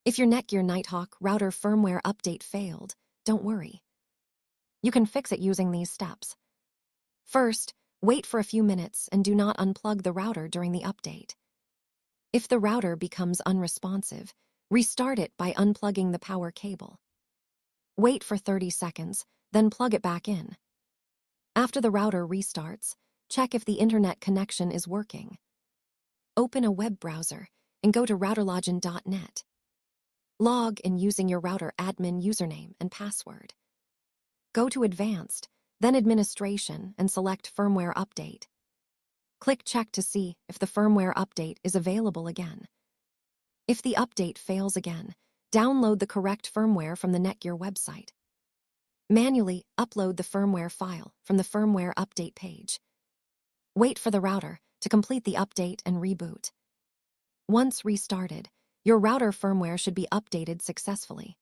If your Netgear Nighthawk router firmware update failed, don't worry. You can fix it using these steps. First, wait for a few minutes and do not unplug the router during the update. If the router becomes unresponsive, restart it by unplugging the power cable. Wait for 30 seconds, then plug it back in. After the router restarts, check if the internet connection is working. Open a web browser and go to routerlogin.net. Log in using your router admin username and password. Go to Advanced, then Administration, and select Firmware Update. Click Check to see if the firmware update is available again. If the update fails again, download the correct firmware from the Netgear website. Manually upload the firmware file from the Firmware Update page. Wait for the router to complete the update and reboot. Once restarted, your router firmware should be updated successfully.